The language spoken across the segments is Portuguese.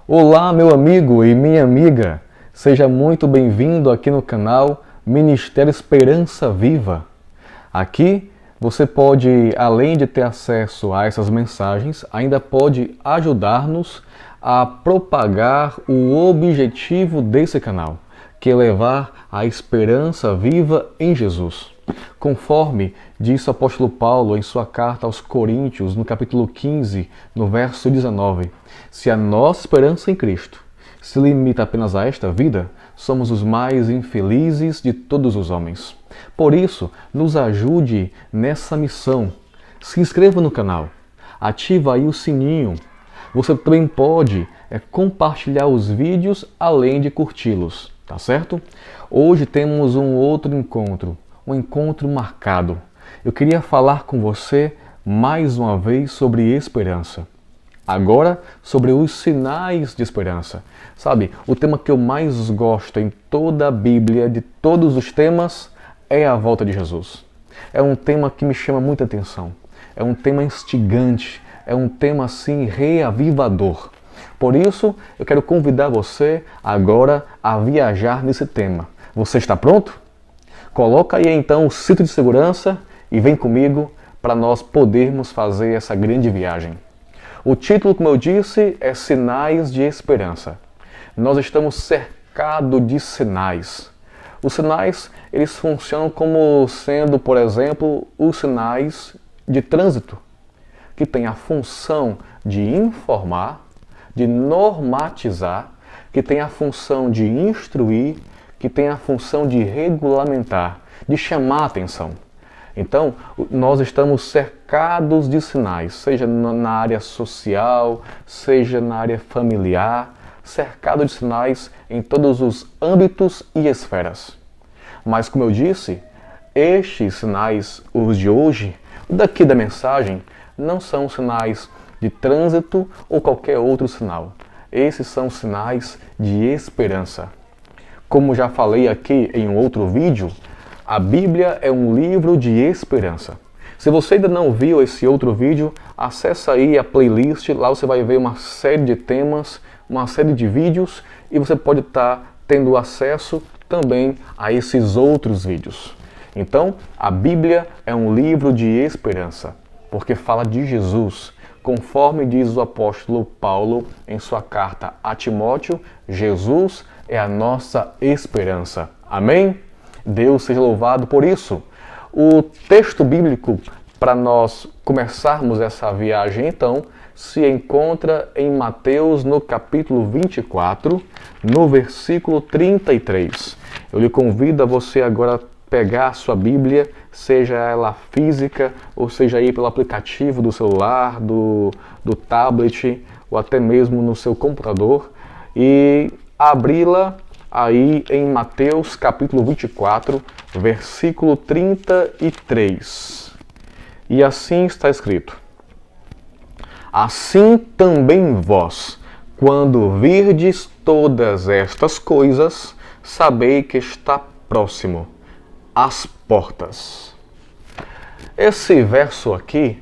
Olá, meu amigo e minha amiga, seja muito bem-vindo aqui no canal Ministério Esperança Viva. Aqui você pode, além de ter acesso a essas mensagens, ainda pode ajudar-nos a propagar o objetivo desse canal, que é levar a esperança viva em Jesus. Conforme disse o apóstolo Paulo em sua carta aos Coríntios, no capítulo 15, no verso 19, se a nossa esperança em Cristo se limita apenas a esta vida, somos os mais infelizes de todos os homens. Por isso, nos ajude nessa missão. Se inscreva no canal, ativa aí o sininho. Você também pode compartilhar os vídeos além de curti-los, tá certo? Hoje temos um outro encontro, um encontro marcado. Eu queria falar com você mais uma vez sobre esperança. Agora, sobre os sinais de esperança. Sabe, o tema que eu mais gosto em toda a Bíblia, de todos os temas, é a volta de Jesus. É um tema que me chama muita atenção. É um tema instigante. É um tema, assim, reavivador. Por isso, eu quero convidar você agora a viajar nesse tema. Você está pronto? Coloca aí então o cinto de segurança e vem comigo para nós podermos fazer essa grande viagem. O título, como eu disse, é Sinais de Esperança. Nós estamos cercados de sinais. Os sinais, eles funcionam como sendo, por exemplo, os sinais de trânsito, que tem a função de informar, de normatizar, que tem a função de instruir, que tem a função de regulamentar, de chamar a atenção. Então, nós estamos cercados de sinais, seja na área social, seja na área familiar, cercado de sinais em todos os âmbitos e esferas. Mas, como eu disse, estes sinais, os de hoje, daqui da mensagem, não são sinais de trânsito ou qualquer outro sinal. Esses são sinais de esperança. Como já falei aqui em um outro vídeo, a Bíblia é um livro de esperança. Se você ainda não viu esse outro vídeo, acessa aí a playlist, lá você vai ver uma série de temas, uma série de vídeos e você pode estar tendo acesso também a esses outros vídeos. Então, a Bíblia é um livro de esperança, porque fala de Jesus. Conforme diz o apóstolo Paulo em sua carta a Timóteo, Jesus é a nossa esperança. Amém? Deus seja louvado por isso. O texto bíblico para nós começarmos essa viagem, então, se encontra em Mateus, no capítulo 24, no versículo 33. Eu lhe convido a você agora pegar a sua Bíblia, seja ela física, ou seja aí pelo aplicativo do celular, do tablet, ou até mesmo no seu computador, e abri-la aí em Mateus capítulo 24, versículo 33. E assim está escrito: assim também vós, quando virdes todas estas coisas, sabei que está próximo às portas. Esse verso aqui,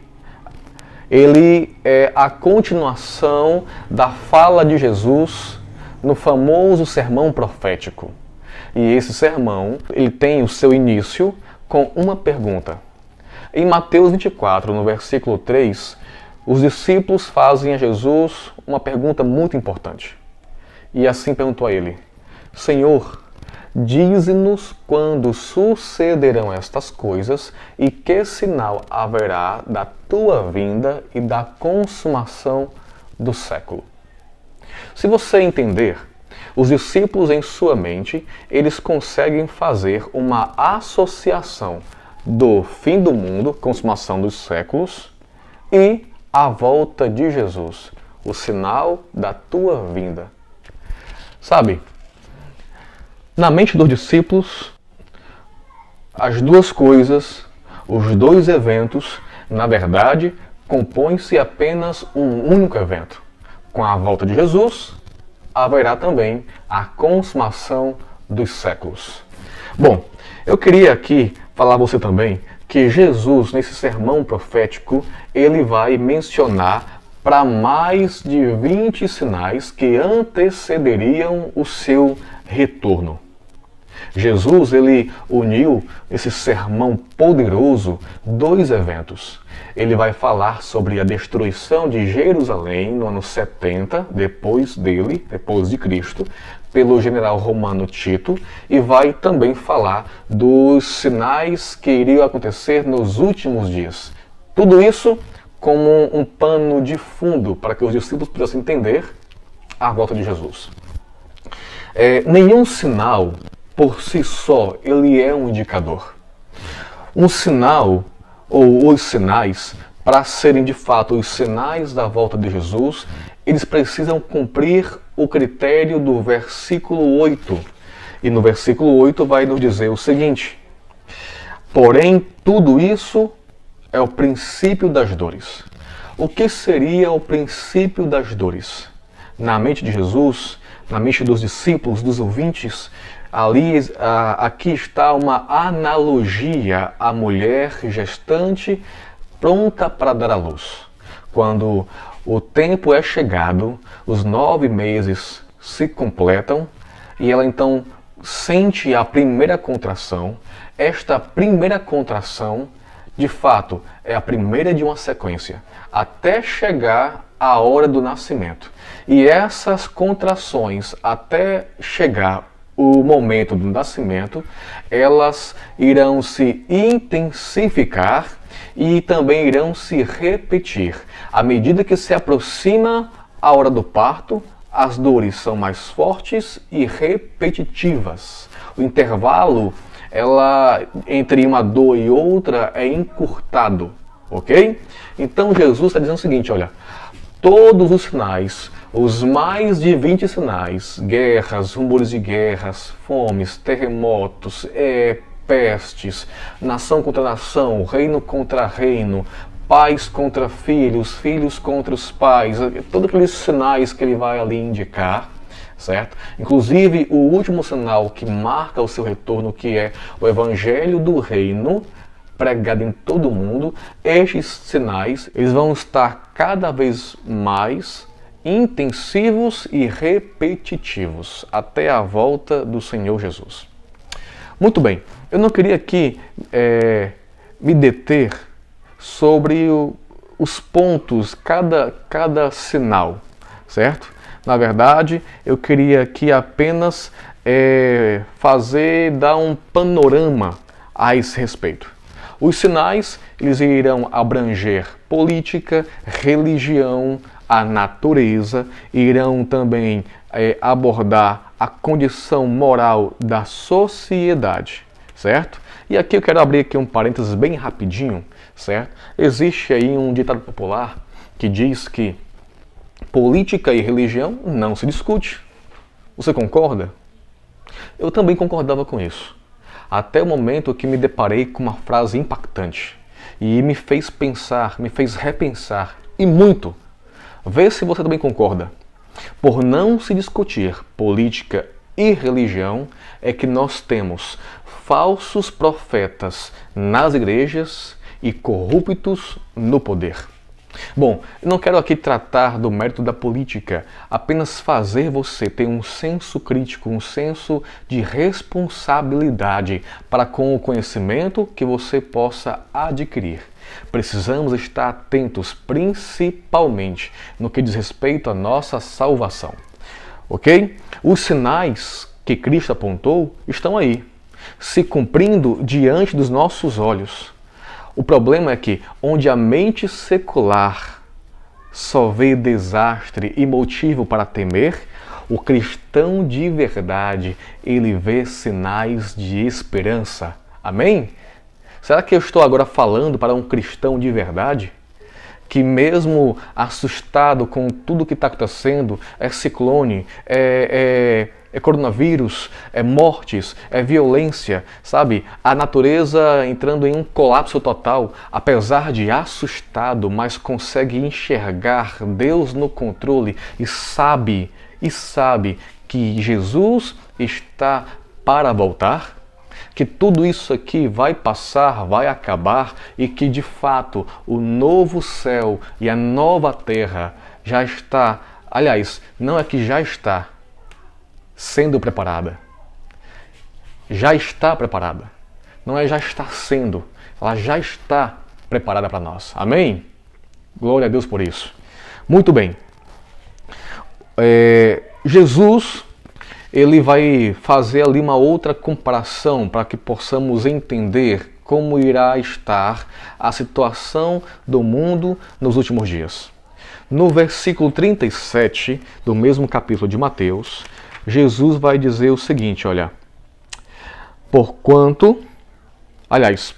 ele é a continuação da fala de Jesus no famoso sermão profético. E esse sermão, ele tem o seu início com uma pergunta. Em Mateus 24, no versículo 3, os discípulos fazem a Jesus uma pergunta muito importante. E assim perguntou a ele: Senhor, dize-nos quando sucederão estas coisas e que sinal haverá da tua vinda e da consumação do século. Se você entender, os discípulos em sua mente, eles conseguem fazer uma associação do fim do mundo, consumação dos séculos, e a volta de Jesus, o sinal da tua vinda. Sabe, na mente dos discípulos, as duas coisas, os dois eventos, na verdade, compõem-se apenas um único evento. Com a volta de Jesus, haverá também a consumação dos séculos. Bom, eu queria aqui falar a você também que Jesus, nesse sermão profético, ele vai mencionar para mais de 20 sinais que antecederiam o seu retorno. Jesus, ele uniu esse sermão poderoso dois eventos. Ele vai falar sobre a destruição de Jerusalém no ano 70, depois de Cristo, pelo general romano Tito, e vai também falar dos sinais que iriam acontecer nos últimos dias. Tudo isso como um pano de fundo para que os discípulos pudessem entender a volta de Jesus. Nenhum sinal por si só, ele é um indicador. Um sinal, ou os sinais, para serem de fato os sinais da volta de Jesus, eles precisam cumprir o critério do versículo 8. E no versículo 8 vai nos dizer o seguinte: porém, tudo isso é o princípio das dores. O que seria o princípio das dores? Na mente de Jesus, na mente dos discípulos, dos ouvintes, aqui está uma analogia à mulher gestante pronta para dar à luz. Quando o tempo é chegado, os 9 meses se completam e ela então sente a primeira contração. Esta primeira contração, de fato, é a primeira de uma sequência, até chegar a hora do nascimento. E essas contrações, até chegar o momento do nascimento, elas irão se intensificar e também irão se repetir. À medida que se aproxima a hora do parto, as dores são mais fortes e repetitivas. O intervalo entre uma dor e outra é encurtado, ok? Então Jesus está dizendo o seguinte, olha, todos os sinais, os mais de 20 sinais, guerras, rumores de guerras, fomes, terremotos, pestes, nação contra nação, reino contra reino, pais contra filhos, filhos contra os pais, todos aqueles sinais que ele vai ali indicar, certo? Inclusive o último sinal que marca o seu retorno, que é o evangelho do reino, pregado em todo o mundo. Estes sinais, eles vão estar cada vez mais intensivos e repetitivos até a volta do Senhor Jesus. Muito bem, eu não queria aqui me deter sobre os pontos, cada sinal, certo? Na verdade, eu queria aqui apenas dar um panorama a esse respeito. Os sinais, eles irão abranger política, religião, a natureza, irão também abordar a condição moral da sociedade, certo? E aqui eu quero abrir aqui um parênteses bem rapidinho, certo? Existe aí um ditado popular que diz que política e religião não se discute. Você concorda? Eu também concordava com isso. Até o momento que me deparei com uma frase impactante e me fez pensar, me fez repensar, e muito. Vê se você também concorda. Por não se discutir política e religião, é que nós temos falsos profetas nas igrejas e corruptos no poder. Bom, eu não quero aqui tratar do mérito da política, apenas fazer você ter um senso crítico, um senso de responsabilidade para com o conhecimento que você possa adquirir. Precisamos estar atentos principalmente no que diz respeito à nossa salvação. Ok? Os sinais que Cristo apontou estão aí, se cumprindo diante dos nossos olhos. O problema é que, onde a mente secular só vê desastre e motivo para temer, o cristão de verdade, ele vê sinais de esperança. Amém? Será que eu estou agora falando para um cristão de verdade? Que mesmo assustado com tudo que está acontecendo, ciclone, coronavírus, mortes, violência, sabe? A natureza entrando em um colapso total, apesar de assustado, mas consegue enxergar Deus no controle e sabe que Jesus está para voltar? que tudo isso aqui vai passar, vai acabar e que de fato o novo céu e a nova terra já está, aliás, não é que já está sendo preparada. Já está preparada. Não é já está sendo, ela já está preparada para nós. Amém? Glória a Deus por isso. Muito bem. Jesus, ele vai fazer ali uma outra comparação para que possamos entender como irá estar a situação do mundo nos últimos dias. No versículo 37 do mesmo capítulo de Mateus, Jesus vai dizer o seguinte, olha: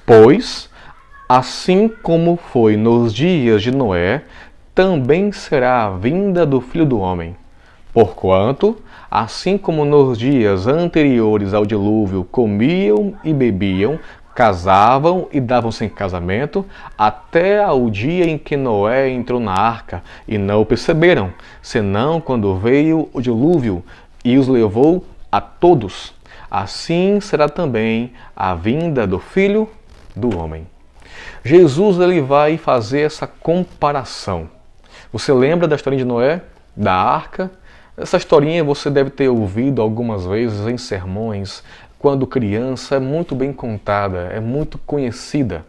pois, assim como foi nos dias de Noé, também será a vinda do Filho do Homem. Porquanto, assim como nos dias anteriores ao dilúvio comiam e bebiam, casavam e davam-se em casamento, até ao dia em que Noé entrou na arca, e não o perceberam, senão quando veio o dilúvio e os levou a todos. Assim será também a vinda do Filho do Homem. Jesus, ele vai fazer essa comparação. Você lembra da historinha de Noé, da arca? Essa historinha você deve ter ouvido algumas vezes em sermões, quando criança, é muito bem contada, é muito conhecida.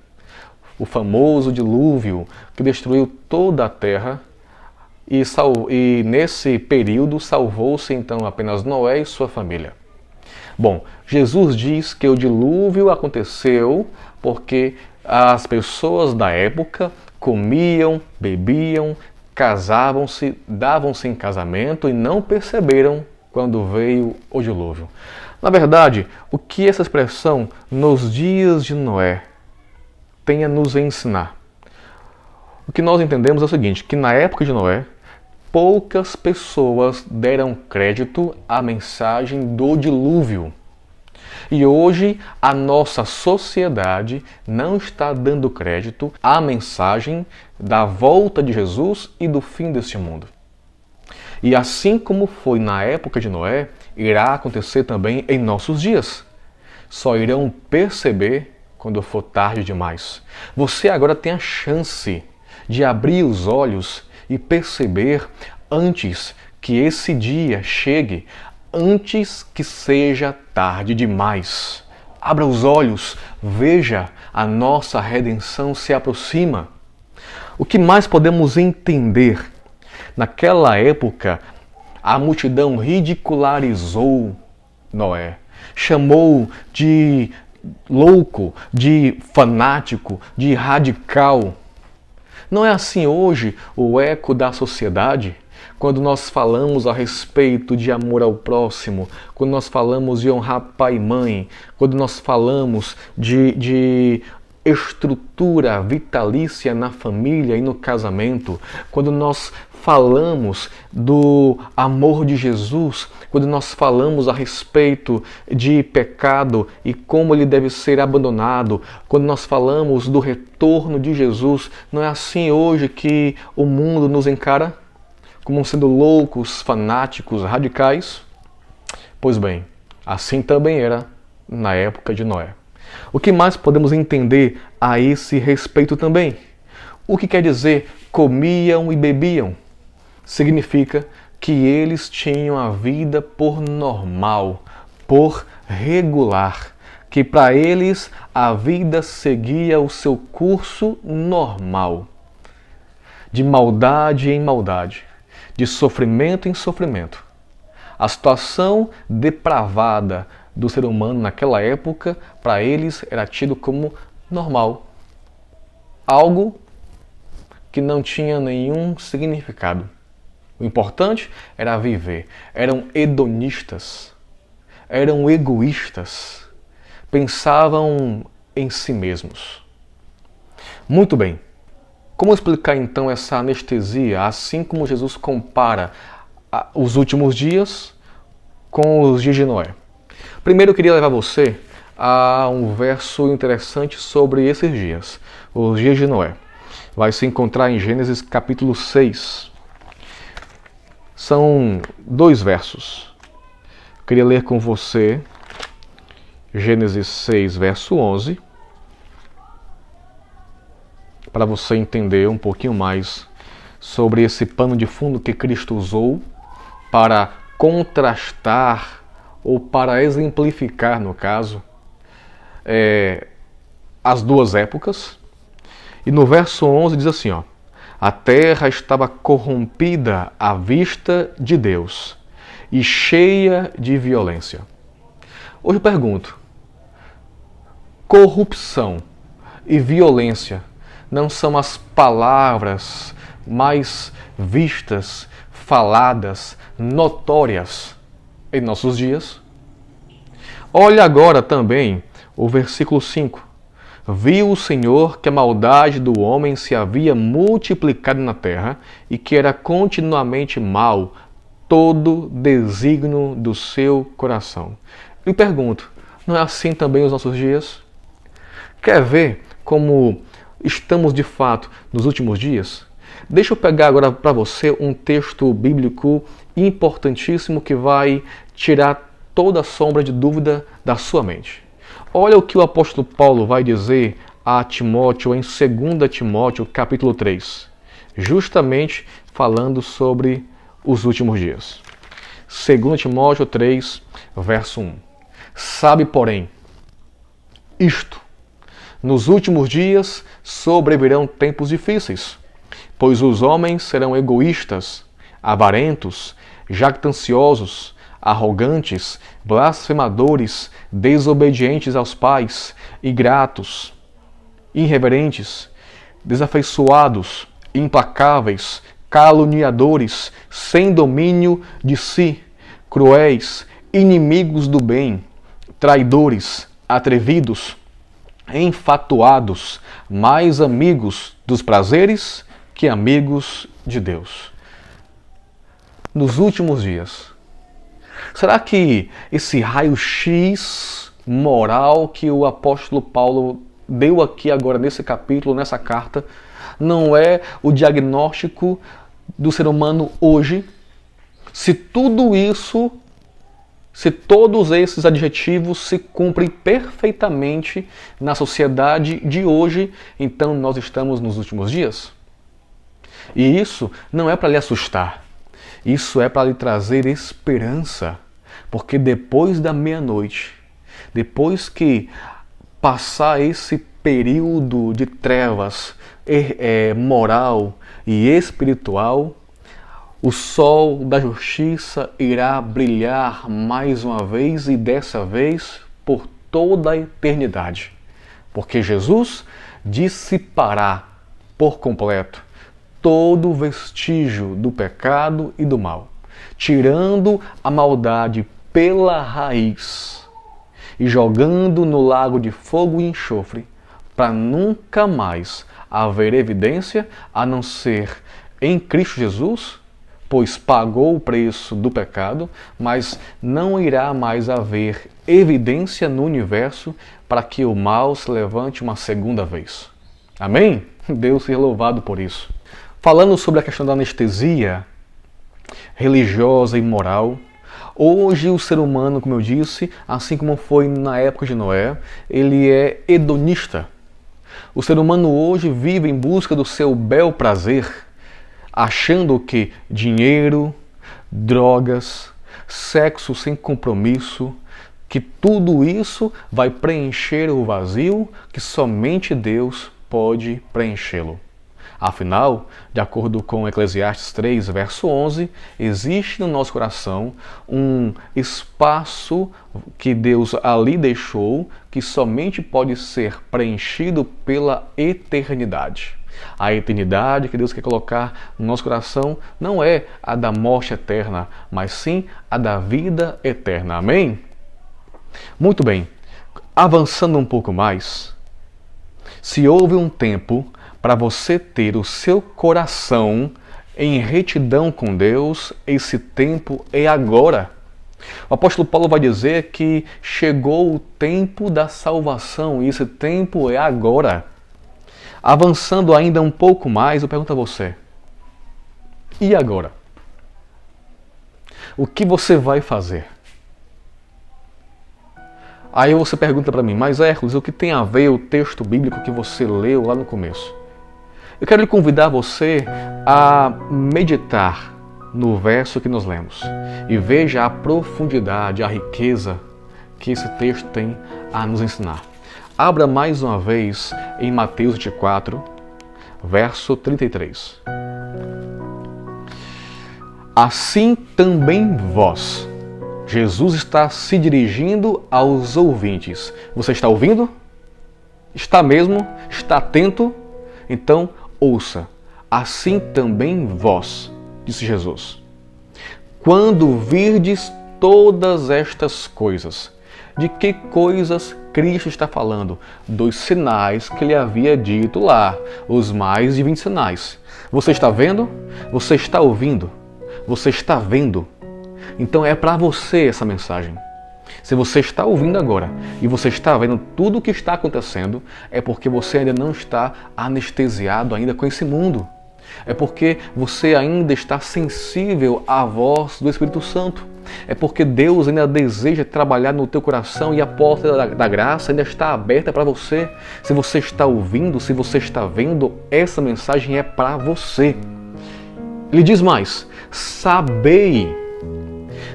O famoso dilúvio que destruiu toda a terra e nesse período salvou-se então apenas Noé e sua família. Bom, Jesus diz que o dilúvio aconteceu porque as pessoas da época comiam, bebiam, casavam-se, davam-se em casamento e não perceberam quando veio o dilúvio. Na verdade, o que essa expressão nos dias de Noé tem a nos ensinar? O que nós entendemos é o seguinte, que na época de Noé, poucas pessoas deram crédito à mensagem do dilúvio. E hoje a nossa sociedade não está dando crédito à mensagem da volta de Jesus e do fim deste mundo. E assim como foi na época de Noé, irá acontecer também em nossos dias. Só irão perceber quando for tarde demais. Você agora tem a chance de abrir os olhos e perceber antes que esse dia chegue, antes que seja tarde demais. Abra os olhos, veja, a nossa redenção se aproxima. O que mais podemos entender? Naquela época, a multidão ridicularizou Noé, chamou de louco, de fanático, de radical. Não é assim hoje o eco da sociedade? Quando nós falamos a respeito de amor ao próximo, quando nós falamos de honrar pai e mãe, quando nós falamos de estrutura vitalícia na família e no casamento, quando nós falamos do amor de Jesus, quando nós falamos a respeito de pecado e como ele deve ser abandonado, quando nós falamos do retorno de Jesus, não é assim hoje que o mundo nos encara? Como sendo loucos, fanáticos, radicais? Pois bem, assim também era na época de Noé. O que mais podemos entender a esse respeito também? O que quer dizer comiam e bebiam? Significa que eles tinham a vida por normal, por regular, que para eles a vida seguia o seu curso normal, de maldade em maldade, de sofrimento em sofrimento. A situação depravada do ser humano naquela época, para eles era tido como normal. Algo que não tinha nenhum significado. O importante era viver. Eram hedonistas, eram egoístas, pensavam em si mesmos. Muito bem. Como explicar então essa anestesia, assim como Jesus compara os últimos dias com os dias de Noé? Primeiro eu queria levar você a um verso interessante sobre esses dias, os dias de Noé. Vai se encontrar em Gênesis capítulo 6. São 2 versos. Eu queria ler com você Gênesis 6, verso 11, para você entender um pouquinho mais sobre esse pano de fundo que Cristo usou para contrastar ou para exemplificar, no caso, as duas épocas. E no verso 11 diz assim, a terra estava corrompida à vista de Deus e cheia de violência. Hoje eu pergunto, corrupção e violência não são as palavras mais vistas, faladas, notórias em nossos dias? Olha agora também o versículo 5. Viu o Senhor que a maldade do homem se havia multiplicado na terra e que era continuamente mau todo desígnio do seu coração. E pergunto, não é assim também os nossos dias? Quer ver como estamos de fato nos últimos dias? Deixa eu pegar agora para você um texto bíblico importantíssimo que vai tirar toda a sombra de dúvida da sua mente. Olha o que o apóstolo Paulo vai dizer a Timóteo em 2 Timóteo capítulo 3, justamente falando sobre os últimos dias. 2 Timóteo 3, verso 1. Sabe, porém, isto, nos últimos dias sobrevirão tempos difíceis, pois os homens serão egoístas, avarentos, jactanciosos, arrogantes, blasfemadores, desobedientes aos pais, ingratos, irreverentes, desafeiçoados, implacáveis, caluniadores, sem domínio de si, cruéis, inimigos do bem, traidores, atrevidos, enfatuados, mais amigos dos prazeres que amigos de Deus. Nos últimos dias, será que esse raio-x moral que o apóstolo Paulo deu aqui agora nesse capítulo, nessa carta, não é o diagnóstico do ser humano hoje? Se tudo isso, se todos esses adjetivos se cumprem perfeitamente na sociedade de hoje, então nós estamos nos últimos dias? E isso não é para lhe assustar, isso é para lhe trazer esperança, porque depois da meia-noite, depois que passar esse período de trevas moral e espiritual, o sol da justiça irá brilhar mais uma vez e dessa vez por toda a eternidade. Porque Jesus dissipará por completo todo vestígio do pecado e do mal, tirando a maldade pela raiz e jogando no lago de fogo e enxofre, para nunca mais haver evidência a não ser em Cristo Jesus, pois pagou o preço do pecado, mas não irá mais haver evidência no universo para que o mal se levante uma segunda vez. Amém? Deus seja louvado por isso. Falando sobre a questão da anestesia religiosa e moral, hoje o ser humano, como eu disse, assim como foi na época de Noé, ele é hedonista. O ser humano hoje vive em busca do seu bel prazer, achando que dinheiro, drogas, sexo sem compromisso, que tudo isso vai preencher o vazio que somente Deus pode preenchê-lo. Afinal, de acordo com Eclesiastes 3, verso 11, existe no nosso coração um espaço que Deus ali deixou, que somente pode ser preenchido pela eternidade. A eternidade que Deus quer colocar no nosso coração não é a da morte eterna, mas sim a da vida eterna. Amém? Muito bem, avançando um pouco mais, se houve um tempo para você ter o seu coração em retidão com Deus, esse tempo é agora. O apóstolo Paulo vai dizer que chegou o tempo da salvação e esse tempo é agora. Avançando ainda um pouco mais, eu pergunto a você, e agora? O que você vai fazer? Aí você pergunta para mim, mas Hércules, o que tem a ver o texto bíblico que você leu lá no começo? Eu quero lhe convidar você a meditar no verso que nós lemos e veja a profundidade, a riqueza que esse texto tem a nos ensinar. Abra mais uma vez em Mateus 24, verso 33. Assim também vós. Jesus está se dirigindo aos ouvintes. Você está ouvindo? Está mesmo? Está atento? Então, ouça. Assim também vós, disse Jesus. Quando virdes todas estas coisas. De que coisas Cristo está falando? Dos sinais que ele havia dito lá, os mais de 20 sinais. Você está vendo? Você está ouvindo? Você está vendo? Então é para você essa mensagem. Se você está ouvindo agora e você está vendo tudo o que está acontecendo, é porque você ainda não está anestesiado ainda com esse mundo. É porque você ainda está sensível à voz do Espírito Santo. É porque Deus ainda deseja trabalhar no teu coração e a porta da graça ainda está aberta para você. Se você está ouvindo, se você está vendo, essa mensagem é para você. Ele diz mais, sabei.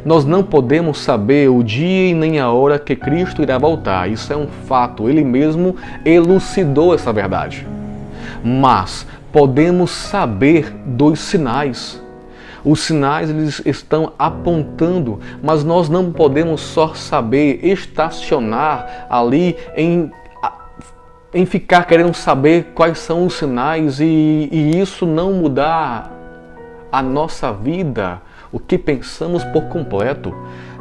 Nós não podemos saber o dia e nem a hora que Cristo irá voltar. Isso é um fato. Ele mesmo elucidou essa verdade. Mas podemos saber dos sinais. Os sinais eles estão apontando, mas nós não podemos só saber estacionar ali em ficar querendo saber quais são os sinais e isso não mudar a nossa vida, o que pensamos por completo.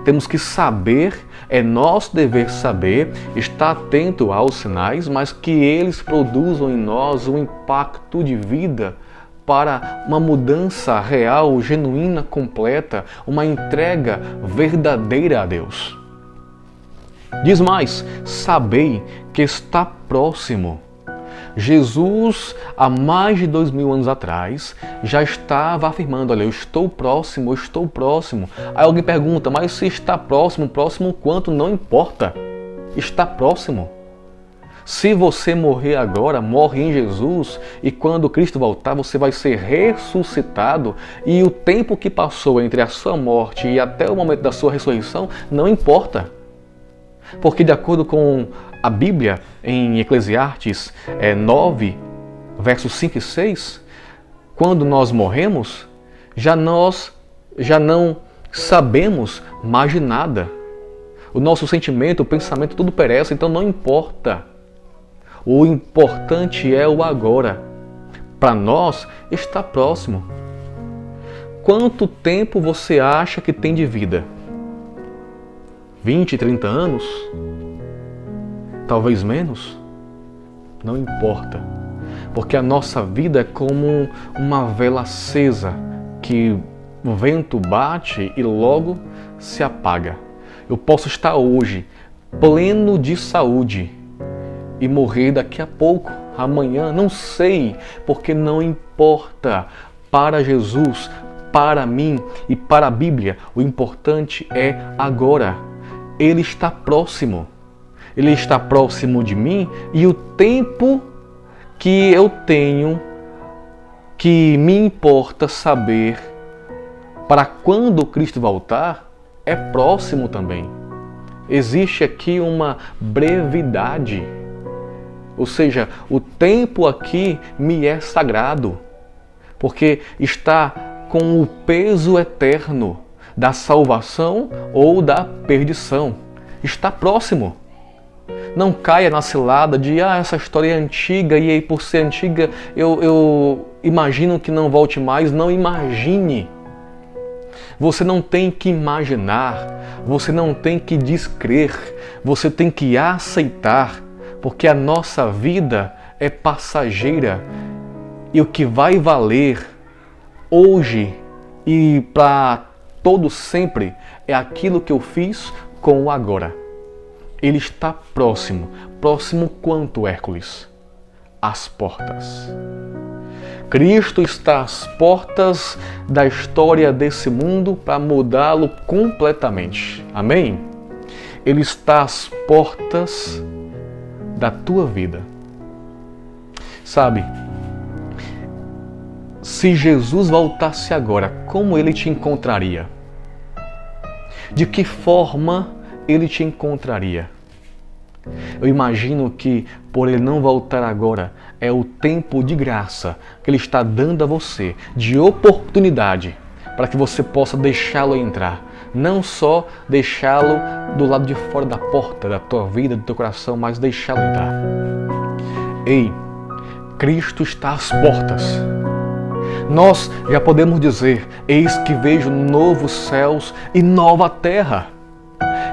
Temos que saber, é nosso dever saber, estar atento aos sinais, mas que eles produzam em nós um impacto de vida para uma mudança real, genuína, completa, uma entrega verdadeira a Deus. Diz mais, sabei que está próximo. Jesus, há mais de 2000 anos atrás, já estava afirmando, olha, eu estou próximo, eu estou próximo. Aí alguém pergunta, mas se está próximo, próximo quanto? Não importa, está próximo. Se você morrer agora, morre em Jesus, e quando Cristo voltar, você vai ser ressuscitado, e o tempo que passou entre a sua morte e até o momento da sua ressurreição, não importa. Porque de acordo com a Bíblia, em Eclesiastes 9, versos 5 e 6, quando nós morremos, já não sabemos mais de nada. O nosso sentimento, o pensamento, tudo perece, então não importa. O importante é o agora. Para nós, está próximo. Quanto tempo você acha que tem de vida? 20, 30 anos? Talvez menos? Não importa. Porque a nossa vida é como uma vela acesa que o vento bate e logo se apaga. Eu posso estar hoje pleno de saúde e morrer daqui a pouco, amanhã, não sei, porque não importa. Para Jesus, para mim e para a Bíblia, o importante é agora. Ele está próximo. Ele está próximo de mim e o tempo que eu tenho que me importa saber para quando Cristo voltar é próximo também. Existe aqui uma brevidade. Ou seja, o tempo aqui me é sagrado, porque está com o peso eterno da salvação ou da perdição. Está próximo. Não caia na cilada de essa história é antiga e aí por ser antiga eu imagino que não volte mais. Não imagine. Você não tem que imaginar, você não tem que descrer, você tem que aceitar. Porque a nossa vida é passageira e o que vai valer hoje e para todo sempre é aquilo que eu fiz com o agora. Ele está próximo. Próximo quanto, Hércules? Às portas. Cristo está às portas da história desse mundo para mudá-lo completamente. Amém? Ele está às portas da tua vida. Sabe, se Jesus voltasse agora, como Ele te encontraria? De que forma Ele te encontraria? Eu imagino que, por Ele não voltar agora, é o tempo de graça que Ele está dando a você, de oportunidade, para que você possa deixá-lo entrar. Não só deixá-lo do lado de fora da porta da tua vida, do teu coração, mas deixá-lo entrar. Ei, Cristo está às portas. Nós já podemos dizer, eis que vejo novos céus e nova terra.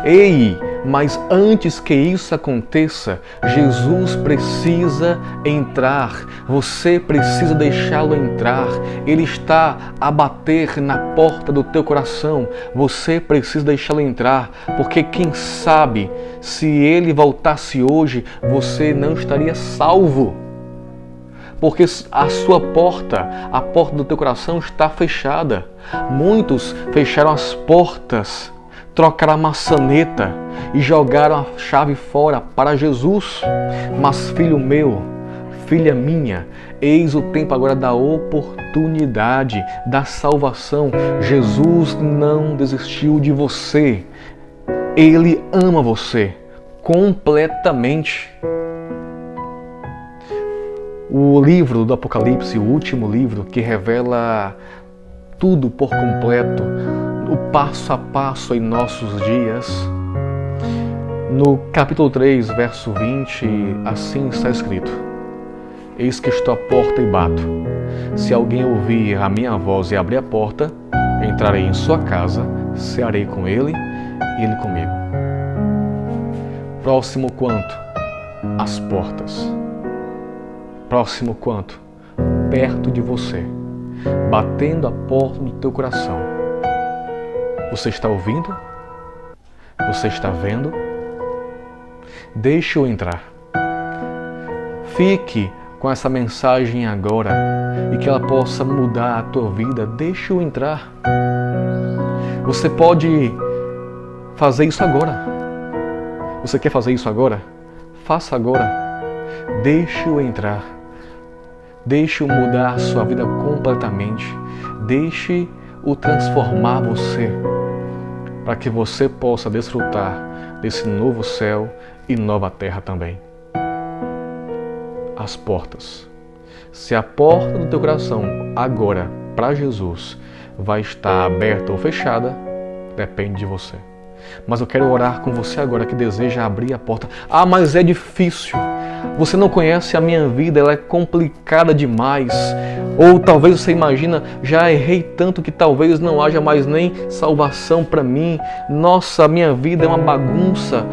Ei, mas antes que isso aconteça, Jesus precisa entrar. Você precisa deixá-lo entrar. Ele está a bater na porta do teu coração. Você precisa deixá-lo entrar, porque quem sabe, se ele voltasse hoje, você não estaria salvo. Porque a sua porta, a porta do teu coração está fechada. Muitos fecharam as portas, trocaram a maçaneta e jogaram a chave fora para Jesus. Mas filho meu, filha minha, eis o tempo agora da oportunidade, da salvação. Jesus não desistiu de você. Ele ama você completamente. O livro do Apocalipse, o último livro que revela tudo por completo, o passo a passo em nossos dias. No capítulo 3, verso 20, assim está escrito: eis que estou à porta e bato. Se alguém ouvir a minha voz e abrir a porta, entrarei em sua casa, cearei com ele e ele comigo. Próximo quanto? As portas. Próximo quanto? Perto de você, batendo a porta do teu coração. Você está ouvindo? Você está vendo? Deixe-o entrar. Fique com essa mensagem agora e que ela possa mudar a tua vida. Deixe-o entrar. Você pode fazer isso agora. Você quer fazer isso agora? Faça agora. Deixe-o entrar. Deixe-o mudar a sua vida completamente. Deixe-o transformar você, para que você possa desfrutar desse novo céu e nova terra também. As portas. Se a porta do teu coração agora para Jesus vai estar aberta ou fechada, depende de você. Mas eu quero orar com você agora que deseja abrir a porta. Ah, mas é difícil. Você não conhece a minha vida, ela é complicada demais. Ou talvez você imagina, já errei tanto que talvez não haja mais nem salvação para mim. Nossa, a minha vida é uma bagunça.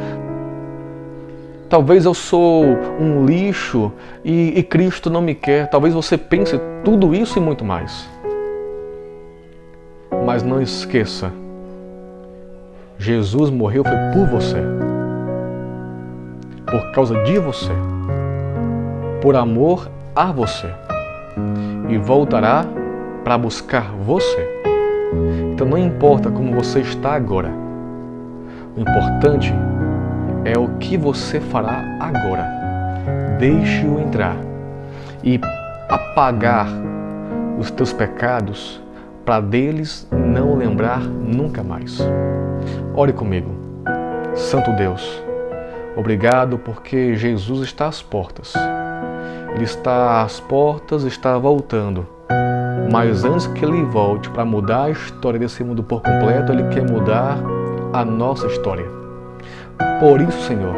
Talvez eu sou um lixo e Cristo não me quer. Talvez você pense tudo isso e muito mais. Mas não esqueça, Jesus morreu foi por você, por causa de você, por amor a você, e voltará para buscar você. Então não importa como você está agora, o importante é o que você fará agora. Deixe-o entrar e apagar os teus pecados, para deles não lembrar nunca mais. Ore comigo. Santo Deus, obrigado porque Jesus está às portas. Ele está às portas, está voltando. Mas antes que Ele volte para mudar a história desse mundo por completo, Ele quer mudar a nossa história. Por isso, Senhor,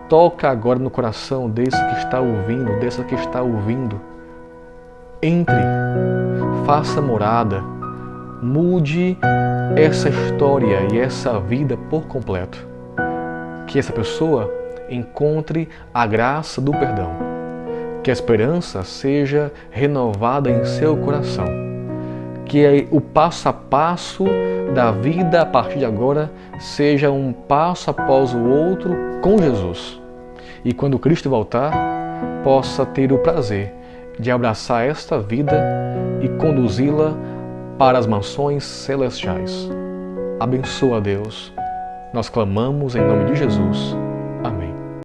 toca agora no coração desse que está ouvindo, dessa que está ouvindo. Entre, faça morada, mude essa história e essa vida por completo. Que essa pessoa encontre a graça do perdão. Que a esperança seja renovada em seu coração. Que o passo a passo da vida a partir de agora seja um passo após o outro com Jesus. E quando Cristo voltar, possa ter o prazer de abraçar esta vida e conduzi-la para as mansões celestiais. Abençoa, Deus, Nós clamamos em nome de Jesus.